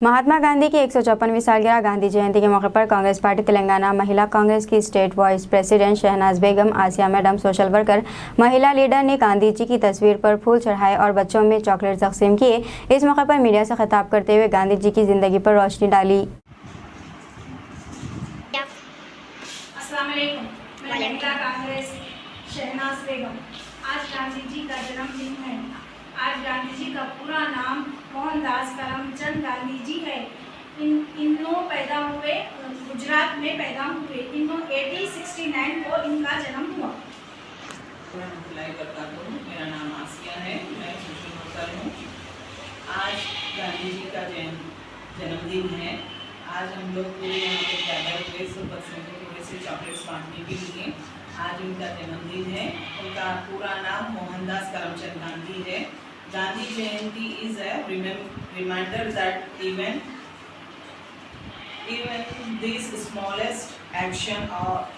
महात्मा गांधी की 154वीं सालगिरह गांधी जयंती के मौके पर कांग्रेस पार्टी तेलंगाना महिला कांग्रेस की स्टेट वाइस प्रेसिडेंट शहनाज बेगम, आसिया मैडम, सोशल वर्कर, महिला लीडर ने गांधी जी की तस्वीर पर फूल चढ़ाए और बच्चों में चॉकलेट तकसीम किए। इस मौके पर मीडिया से खिताब करते हुए गांधी जी की जिंदगी पर रोशनी डाली। अस्सलाम वालेकुम। मैं महिला कांग्रेस शहनाज बेगम। आज गांधी जी का जन्मदिन है। आज गांधी जी का पूरा नाम मोहनदास करमचंद गांधी जी है। इन्हों पैदा हुए गुजरात में पैदा हुए। इन्हों 1869 को इनका जन्म हुआ। करता हूँ। मेरा नाम आसिया है, मैं सोशल वर्कर हूँ। आज गांधी जी का जन्मदिन है। आज हम लोग पूरे यहाँ पे गैदर हुए सब बच्चों को थोड़े से चॉकलेट्स बांटने के लिए। आज उनका जन्मदिन है। उनका पूरा नाम मोहनदास करमचंद गांधी है। Gandhi Jayanti is a reminder that even this smallest action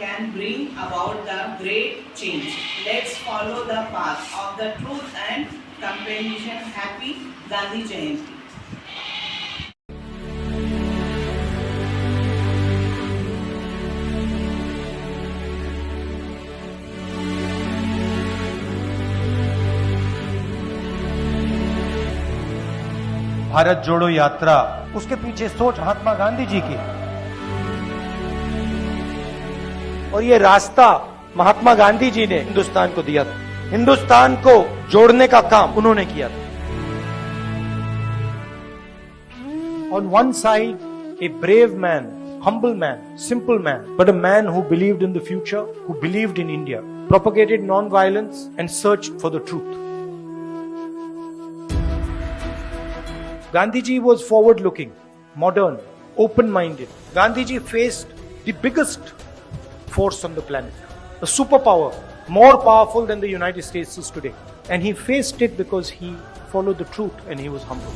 can bring about the great change. Let's follow the path of the truth and compassion. Happy Gandhi Jayanti. Bharat जोड़ो यात्रा, उसके पीछे सोच महात्मा गांधी जी की, और ये रास्ता महात्मा गांधी जी ने हिंदुस्तान को दिया था। हिंदुस्तान को जोड़ने का काम उन्होंने किया था। On one side, a brave man, humble man, simple man, but a man who believed in the future, who believed in India, propagated non-violence and searched for the truth. Gandhiji was forward-looking, modern, open-minded. Gandhiji faced the biggest force on the planet, a superpower, more powerful than the United States is today. And he faced it because he followed the truth and he was humble.